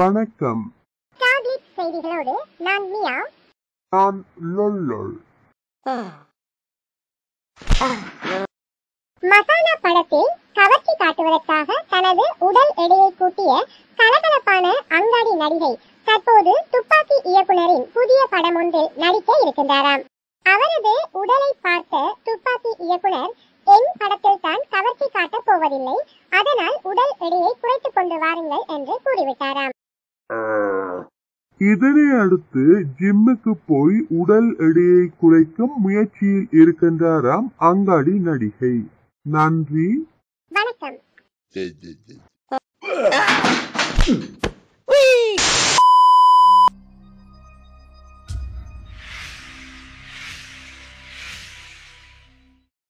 வணக்கம். ஸ்டார்லிட் செய்திகளோடு நான் மியா. நான் லொல்லொல். மசாலா படத்தில் கவர்ச்சி காட்டுவதற்காக தனது உடல் எடையை கூட்டிய கலகலப்பான அங்காடி நடிகை தற்போது துப்பாக்கி இயக்குனரின் புதிய படம் ஒன்றில் நடிக்க இருக்கின்றாராம். அவரது உடலை பார்த்த துப்பாக்கி இயக்குனர் என் படத்தில் தான் கவர்ச்சி காட்டப் போவதில்லை, அதனால் உடல் எடையை குறைத்துக் கொண்டு வாருங்கள் என்று கூறிவிட்டாராம். இதனை அடுத்து ஜிம்முக்கு போய் உடல் எடையை குறைக்கும் முயற்சியில் இருக்கின்றாராம் அங்காடி நடிகை. நன்றி, வணக்கம்.